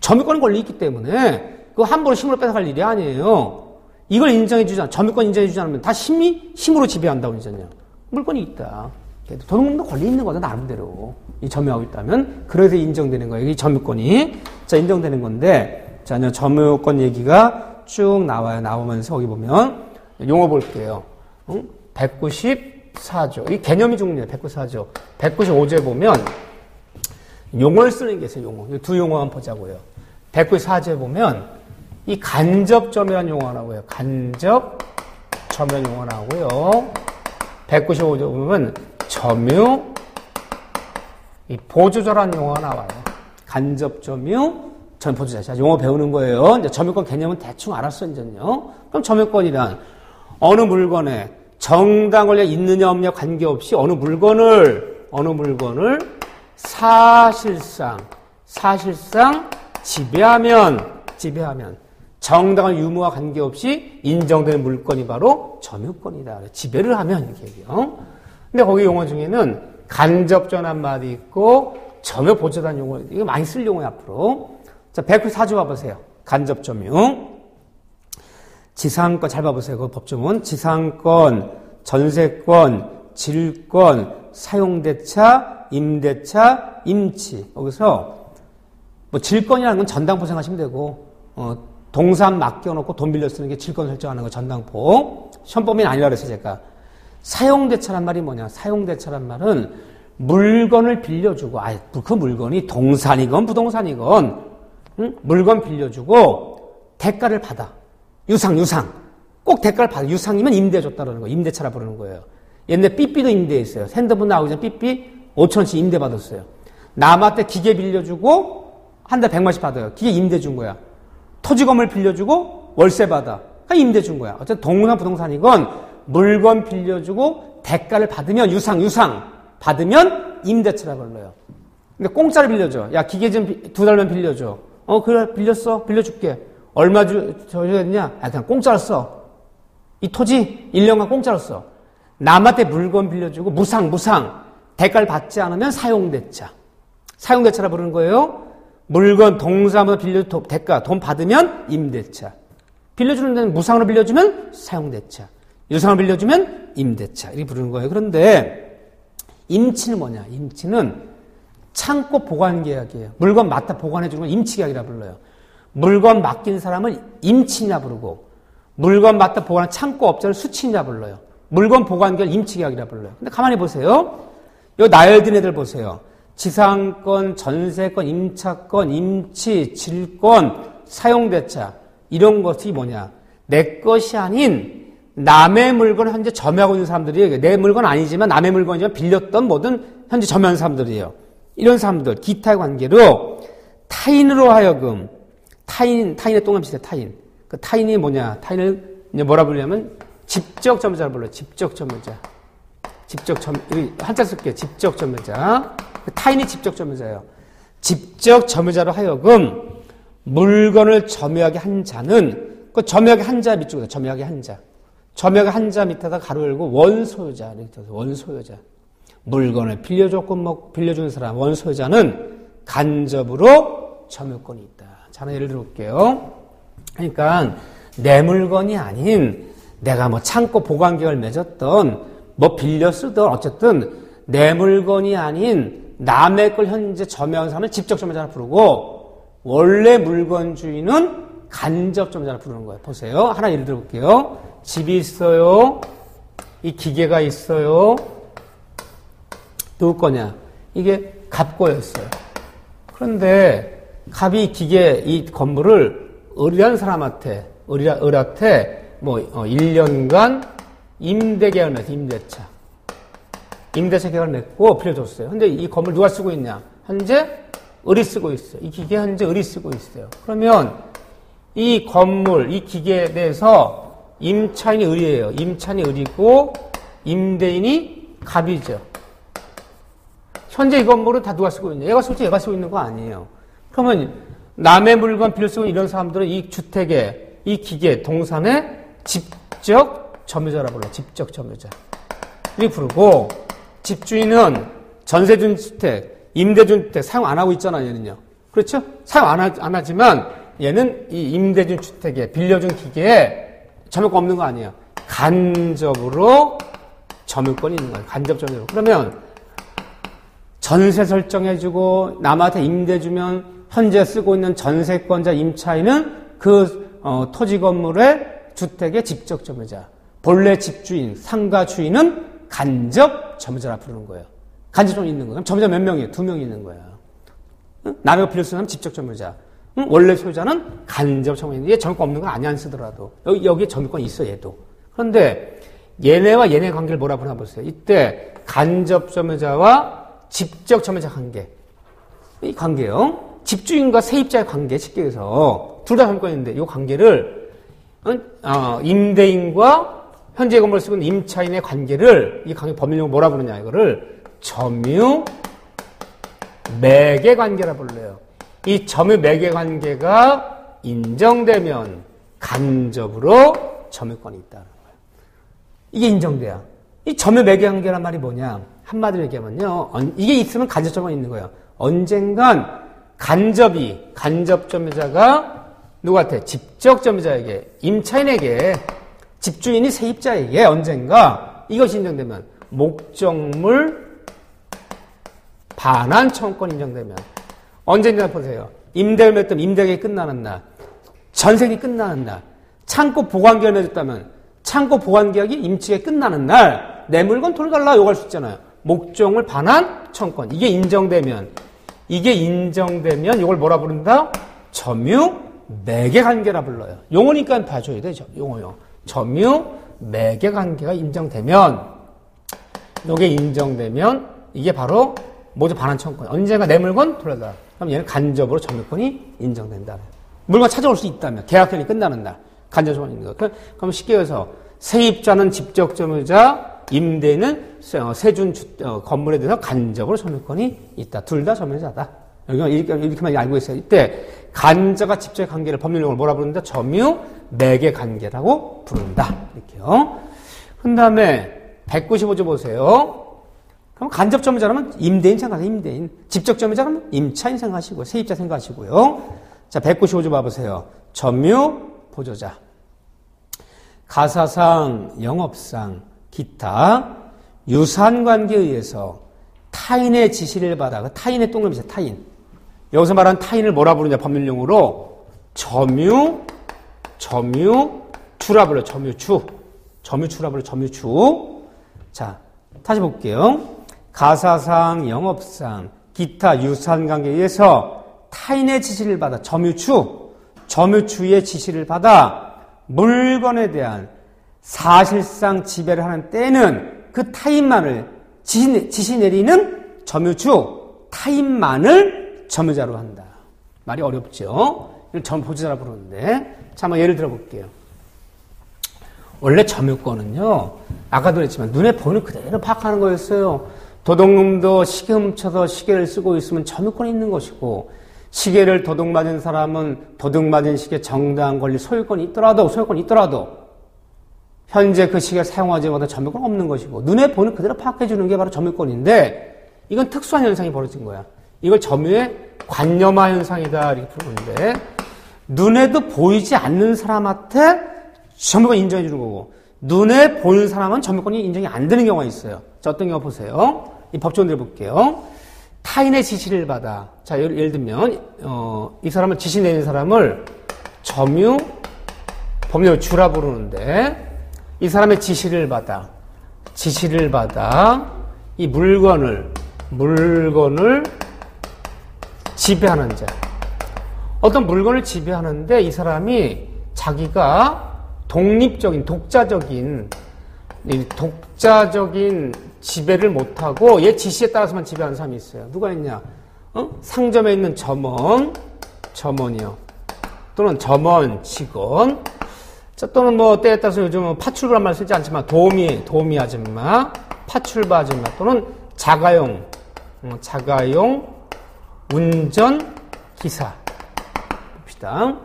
점유권 권리 있기 때문에 그거 함부로 힘으로 뺏어갈 일이 아니에요. 이걸 인정해주지 않으면 점유권 인정해주지 않으면 다 힘으로 지배한다고 그러잖아요. 물건이 있다. 도둑놈도 권리 있는 거다 나름대로 이 점유하고 있다면 그래서 인정되는 거예요. 이 점유권이 자 인정되는 건데 자 점유권 얘기가 쭉 나와요. 나오면서 거기 보면 용어 볼게요. 194조 이 개념이 중요해요. 194조 195조에 보면 용어를 쓰는 게 있어요. 용어 두 용어만 보자고요. 194조에 보면 이 간접점유라는 용어가 나오고요. 간접점유라는 용어가 나오고요. 195조 보면 점유, 이 보조자라는 용어가 나와요. 간접점유, 보조자. 자, 용어 배우는 거예요. 이제 점유권 개념은 대충 알았어, 이제는요. 그럼 점유권이란 어느 물건에 정당 권리가 있느냐 없느냐 관계없이 어느 물건을 사실상 지배하면 정당한 유무와 관계없이 인정되는 물건이 바로 점유권이다. 지배를 하면 이렇게 얘기해요. 근데 거기 용어 중에는 간접전 한 마디 있고 점유 보조단 용어 이거 많이 쓸 용어야 앞으로. 자 194조 봐보세요. 간접점유. 지상권 잘 봐보세요. 그 법조문 지상권, 전세권, 질권, 사용대차, 임대차, 임치. 여기서 뭐 질권이라는 건 전당포 생각하시면 되고 동산 맡겨놓고 돈 빌려 쓰는 게 질권 설정하는 거 전당포. 시험범위는 아니라 그랬어요 제가. 사용대차란 말이 뭐냐? 사용대차란 말은 물건을 빌려주고, 그 물건이 동산이건 부동산이건, 물건 빌려주고 대가를 받아. 유상. 꼭 대가를 받아. 유상이면 임대해줬다는 거. 임대차라 부르는 거예요. 옛날에 삐삐도 임대했어요. 핸드폰 나오기 전에 삐삐 5천원씩 임대받았어요. 남한테 기계 빌려주고 한 달 100만원씩 받아요. 기계 임대 준 거야. 토지 건물 빌려주고 월세 받아. 그러니까 임대 준 거야. 어쨌든 동산 부동산이건 물건 빌려주고 대가를 받으면 유상 받으면 임대차라 불러요. 근데 공짜로 빌려줘. 야 기계 좀 2달만 빌려줘. 그래 빌렸어. 빌려줄게. 얼마 줘야겠냐? 그냥 공짜로 써. 이 토지 1년간 공짜로 써. 남한테 물건 빌려주고 무상 대가를 받지 않으면 사용대차라 부르는 거예요. 물건 동사보다 빌려줘 대가 돈 받으면 임대차. 빌려주는 데는 무상으로 빌려주면 사용대차. 유상으로 빌려주면 임대차. 이렇게 부르는 거예요. 그런데 임치는 뭐냐? 임치는 창고 보관 계약이에요. 물건 맡아 보관해 주는 건 임치 계약이라 불러요. 물건 맡긴 사람을 임치냐 부르고 물건 맡아 보관한 창고 업자를 수치냐 불러요. 물건 보관 계약 임치 계약이라 불러요. 근데 가만히 보세요. 요 나열된 애들 보세요. 지상권, 전세권, 임차권, 임치, 질권, 사용대차 이런 것이 뭐냐? 내 것이 아닌 남의 물건을 현재 점유하고 있는 사람들이에요. 내 물건 아니지만 남의 물건이지만 빌렸던 뭐든 현재 점유하는 사람들이에요. 이런 사람들 기타의 관계로 타인으로 하여금 타인의 똥냄새 타인. 그 타인이 뭐냐? 타인을 이제 뭐라 부르냐면 직접 점유자를 불러요. 직접 점유자. 한자 쓸게요. 직접 점유자. 타인이 직접 점유자예요. 직접 점유자로 하여금 물건을 점유하게 한 자는 그 점유하게 한 자 밑줄에 점유하게 한 자. 점유하게 한 자 밑에다 가로 열고 원소유자. 원소유자. 물건을 빌려줬고 빌려주는 사람 원소유자는 간접으로 점유권이 있다. 자, 하나 예를 들어볼게요. 그러니까 내 물건이 아닌 내가 뭐 창고 보관 계약을 맺었던 뭐 빌려 쓰던 어쨌든 내 물건이 아닌 남의 걸 현재 점유하는 사람을 직접 점유자라 부르고 원래 물건 주인은 간접 점유자라 부르는 거예요. 보세요. 하나 예를 들어볼게요. 집이 있어요. 이 기계가 있어요. 누구 거냐? 이게 갑거였어요. 그런데 갑이 이 건물을 을이라는 사람한테, 을한테 뭐 1년간 임대 계약을 냈어요. 임대차 계약을 냈고 빌려줬어요. 근데 이 건물 누가 쓰고 있냐? 현재 을이 쓰고 있어요. 이 기계 현재 을이 쓰고 있어요. 그러면 이 건물, 이 기계에 대해서 임차인이 을이에요. 임차인이 을이고 임대인이 갑이죠. 현재 이 건물은 다 누가 쓰고 있냐? 얘가 쓰고 있는 거 아니에요. 그러면 남의 물건 빌려 쓰고 이런 사람들은 이 주택에, 이 기계, 동산에 직접 점유자라 불러. 직접 점유자. 이렇게 부르고, 집주인은 전세준 주택, 임대준 주택 사용 안 하고 있잖아, 얘는요. 그렇죠? 사용 안 하지만 얘는 이 임대준 주택에 빌려준 기계에 점유권 없는 거 아니에요. 간접으로 점유권이 있는 거예요. 간접 점유. 그러면 전세 설정해주고 남한테 임대 주면 현재 쓰고 있는 전세권자 임차인은 그 토지 건물의 주택의 직접 점유자. 본래 집주인, 상가 주인은 간접 점유자라 부르는 거예요. 간접점이 있는 거예요. 그럼 점유자 몇 명이에요? 2명이 있는 거예요. 남의 필요 쓰는 사람 직접 점유자. 원래 소유자는 간접 점유인데 얘 점유권 없는 거 아니야 안 쓰더라도. 여기에 점유권이 있어 얘도. 그런데 얘네와 얘네 관계를 뭐라 부르나 보세요. 이때 간접 점유자와 직접 점유자 관계. 이 관계요. 집주인과 세입자의 관계 쉽게 해서 둘 다 점유권이 있는데 이 관계를 임대인과 현재 건물을 쓰고 있는 임차인의 관계를 이 관계 법률용어 뭐라 부르냐 이거를 점유 매개 관계라 불러요. 이 점유 매개 관계가 인정되면 간접으로 점유권이 있다는 거예요. 이게 인정돼야. 이 점유 매개 관계란 말이 뭐냐? 한마디로 얘기하면요. 이게 있으면 간접 점유가 있는 거예요. 언젠간 간접 점유자가 누구한테? 직접 점유자에게, 임차인에게, 집주인이 세입자에게 언젠가 이것이 인정되면 목적물 반환 청구권 인정되면 언제냐 보세요. 임대를 맺었다면 임대계획이 끝나는 날, 전세기 끝나는 날, 창고 보관계약을 맺었다면 창고 보관계약이 임치계 끝나는 날 내 물건 돌려달라 요구할 수 있잖아요. 목적물 반환 청구권. 이게 인정되면 이걸 뭐라 부른다? 점유 매개 관계라 불러요. 용어니까 봐줘야 되죠. 용어요. 점유 매개 관계가 인정되면 이게 인정되면 이게 바로 뭐죠? 반환 청구권. 언젠가 내 물건 돌려달라. 그럼 얘는 간접으로 점유권이 인정된다. 물건 찾아올 수 있다면 계약권이 끝나는 날 간접 점유권이 있는 거. 그럼 쉽게 해서 세입자는 직접 점유자, 임대인은 세준 건물에 대해서 간접으로 점유권이 있다. 둘 다 점유자다. 이렇게만 알고 있어요. 이때 간접과 직접의 관계를 법률용어로 뭐라 부른다? 점유 매개 관계라고 부른다. 이렇게요. 그 다음에 195조 보세요. 그럼 간접 점유자라면 임대인 생각하세요. 임대인. 직접 점유자라면 임차인 생각하시고요. 세입자 생각하시고요. 자, 195조 봐보세요. 점유 보조자. 가사상, 영업상, 기타 유사한관계에 의해서 타인의 지시를 받아, 그 타인의 동그라미 있어요. 타인. 여기서 말하는 타인을 뭐라 부르냐 법률용어로 점유주라 불러요. 점유주라 불러요. 점유주. 자, 다시 볼게요. 가사상, 영업상, 기타 유사한 관계에 의해서 타인의 지시를 받아 점유주의 지시를 받아 물건에 대한 사실상 지배를 하는 때는 그 타인만을 지시 내리는 점유주 타인만을 점유자로 한다. 말이 어렵죠? 이걸 점보조자라 부르는데 자, 한번 예를 들어볼게요. 원래 점유권은요, 아까도 그랬지만 눈에 보이는 그대로 파악하는 거였어요. 도둑놈도 시계 훔쳐서 시계를 쓰고 있으면 점유권이 있는 것이고, 시계를 도둑맞은 사람은 도둑맞은 시계 정당한 권리 소유권이 있더라도 현재 그 시계를 사용하지 못한 점유권 없는 것이고, 눈에 보이는 그대로 파악해주는 게 바로 점유권인데, 이건 특수한 현상이 벌어진 거야. 이걸 점유의 관념화 현상이다 이렇게 부르는데, 눈에도 보이지 않는 사람한테 점유권 인정해 주는 거고, 눈에 보이는 사람은 점유권이 인정이 안 되는 경우가 있어요. 자, 어떤 경우 보세요. 이 법조문들 볼게요. 타인의 지시를 받아. 자, 예를 들면, 이 사람을 지시 내는 사람을 법률주라 부르는데, 이 사람의 지시를 받아 이 물건을 지배하는 자. 어떤 물건을 지배하는데 이 사람이 자기가 독자적인 지배를 못하고 얘 지시에 따라서만 지배하는 사람이 있어요. 누가 있냐? 상점에 있는 점원이요. 또는 점원, 직원. 자, 또는 뭐 때에 따라서 요즘은 파출부란 말 쓰지 않지만 도우미 아줌마, 파출부 아줌마 또는 자가용 자가용 운전기사. 봅시다.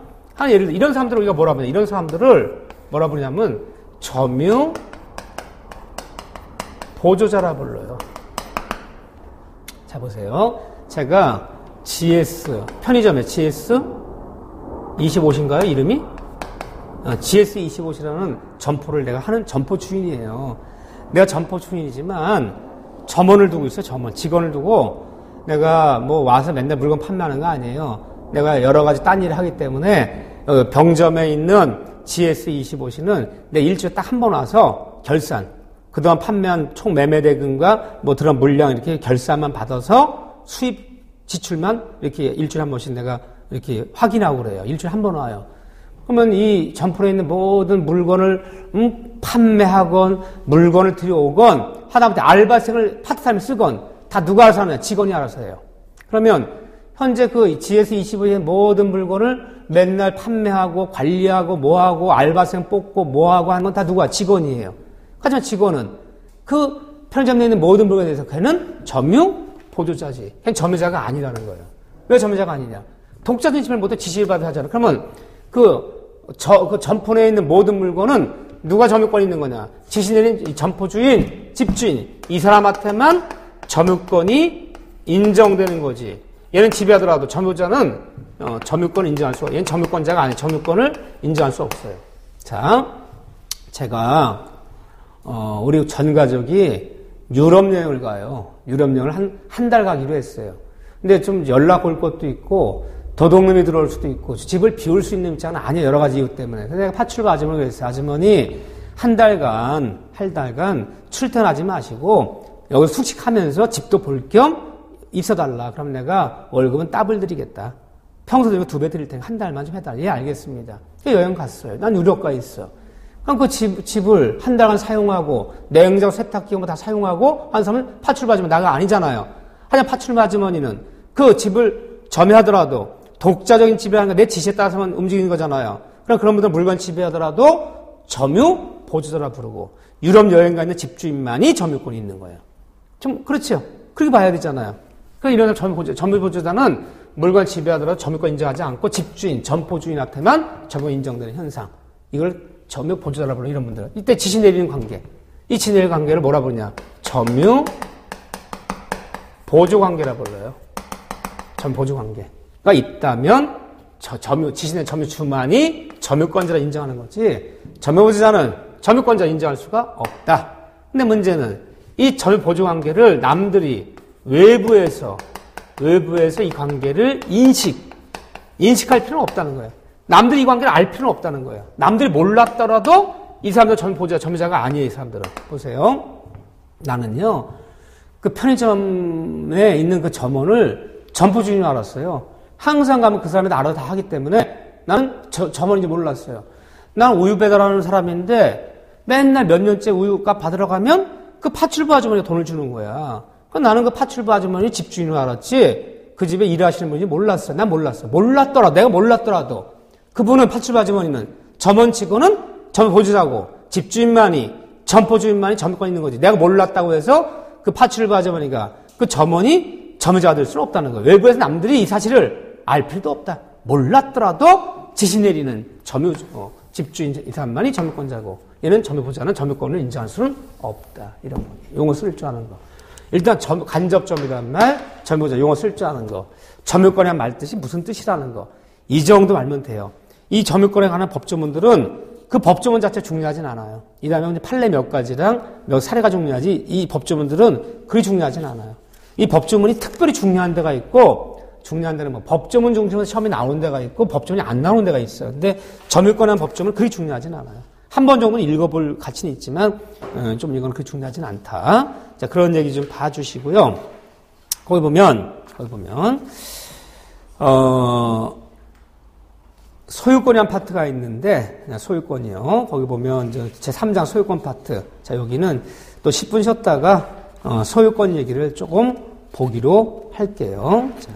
예를 들어, 이런 사람들을 우리가 뭐라 부르냐. 이런 사람들을 뭐라 부르냐면, 점유 보조자라 불러요. 자, 보세요. 제가 GS, 편의점에 GS25인가요? 이름이? GS25라는 점포를 내가 하는 점포 주인이에요. 내가 점포 주인이지만 점원을 두고 있어요. 점원. 직원을 두고 내가 뭐 와서 맨날 물건 판매하는 거 아니에요. 내가 여러 가지 딴 일을 하기 때문에 병점에 있는 GS25는 내 일주일에 딱 한 번 와서 결산, 그동안 판매한 총 매매 대금과 뭐 들어간 물량 이렇게 결산만 받아서 수입 지출만 이렇게 일주일에 한 번씩 내가 이렇게 확인하고 그래요. 일주일에 한 번 와요. 그러면 이 점포에 있는 모든 물건을 판매하건 물건을 들여오건 하다못해 알바생을 파트타임을 쓰건 다 누가 알아서 하느냐? 직원이 알아서 해요. 그러면 현재 그 GS25의 모든 물건을 맨날 판매하고 관리하고 뭐하고 알바생 뽑고 뭐하고 하는 건 다 누가? 직원이에요. 하지만 직원은 그 편의점에 있는 모든 물건에 대해서 걔는 점유 보조자지. 걔는 점유자가 아니라는 거예요. 왜 점유자가 아니냐? 독자 중심을 모두 지시를 받아야 하잖아. 그러면 그 점포 내에 있는 모든 물건은 누가 점유권이 있는 거냐? 지시 내린 이 점포 주인, 집주인, 이 사람한테만 점유권이 인정되는 거지. 얘는 지배하더라도 점유자는 점유권을 인정할 수 없어요. 얘는 점유권자가 아니에요. 점유권을 인정할 수 없어요. 자, 제가 우리 전 가족이 유럽 여행을 가요. 유럽 여행을 한 달 가기로 했어요. 근데 좀 연락 올 것도 있고 도둑놈이 들어올 수도 있고 집을 비울 수 있는 입장은 아니에요. 여러 가지 이유 때문에. 그래서 내가 파출부 아줌마를 그랬어요. 아주머니 한 달간 출퇴근하지 마시고 여기서 숙식하면서 집도 볼 겸 있어달라. 그럼 내가 월급은 더블 드리겠다. 평소 드리면 2배 드릴 테니까 한 달만 좀 해달라. 예, 알겠습니다. 여행 갔어요. 난 유럽가 있어. 그럼 그 집을 한 달간 사용하고 냉장고 세탁기 이런 거 다 사용하고 한 사람은 파출부 아주머니가 아니잖아요. 하지만 파출부 아주머니는 그 집을 점유하더라도 독자적인 지배하는 거 내 지시에 따라서만 움직이는 거잖아요. 그럼 그런 분들 물건 지배하더라도 점유 보조자라 부르고 유럽 여행 가 있는 집주인만이 점유권이 있는 거예요. 좀 그렇죠. 그렇게 봐야 되잖아요. 그러니까 이런 점유 보조자는 물건 지배하더라도 점유권 인정하지 않고 집주인, 점포 주인한테만 점유 인정되는 현상. 이걸 점유 보조자라 부르는 이런 분들. 이때 지시 내리는 관계. 이 지시 내리는 관계를 뭐라 부르냐? 점유 보조 관계라 불러요. 점유 보조 관계가 있다면 지시된 점유주만이 점유권자라 인정하는 거지. 점유 보조자는 점유권자 인정할 수가 없다. 근데 문제는 이 점유 보조 관계를 남들이 외부에서 이 관계를 인식할 필요는 없다는 거예요. 남들이 이 관계를 알 필요는 없다는 거예요. 남들이 몰랐더라도 이 사람들 점유자가 아니에요. 이 사람들은. 보세요. 나는요, 그 편의점에 있는 그 점원을 점포 주인인 줄 알았어요. 항상 가면 그 사람이 알아서 다 하기 때문에 나는 점원인지 몰랐어요. 나는 우유 배달하는 사람인데 맨날 몇 년째 우유값 받으러 가면 그 파출부 아주머니가 돈을 주는 거야. 나는 그 파출부 아주머니 집주인인 줄 알았지 그 집에 일하시는 분인지 몰랐어. 난 몰랐어. 내가 몰랐더라도 그분은 파출부 아주머니는 점원 직원은 점포 보조자고 집주인만이 점포 주인만이 점유권 있는 거지. 내가 몰랐다고 해서 그 파출부 아주머니가 그 점원이 점유자가 될 수는 없다는 거예요. 외부에서 남들이 이 사실을 알 필요도 없다. 몰랐더라도 지시 내리는 집주인 이 사람만이 점유권자고 얘는 점유보자는 점유권을 인정할 수는 없다. 이런 거. 용어 쓸 줄 아는 거. 일단 간접점이라는 말, 점유보자 용어 쓸 줄 아는 거. 점유권이란 말 뜻이 무슨 뜻이라는 거. 이 정도 알면 돼요. 이 점유권에 관한 법조문들은 그 법조문 자체 중요하진 않아요. 이 다음에 판례 몇 가지랑 몇 사례가 중요하지 이 법조문들은 그리 중요하진 않아요. 이 법조문이 특별히 중요한 데가 있고 중요한 데는 뭐 법조문 중심으로 시험이 나오는 데가 있고 법조문이 안 나오는 데가 있어요. 근데 점유권한 법조문은 그리 중요하진 않아요. 한 번 정도는 읽어볼 가치는 있지만 좀 이건 그리 중요하진 않다. 자, 그런 얘기 좀 봐주시고요. 거기 보면 소유권이란 파트가 있는데 소유권이요. 거기 보면 제 3장 소유권 파트. 자, 여기는 또 10분 쉬었다가 소유권 얘기를 조금 보기로 할게요. 자.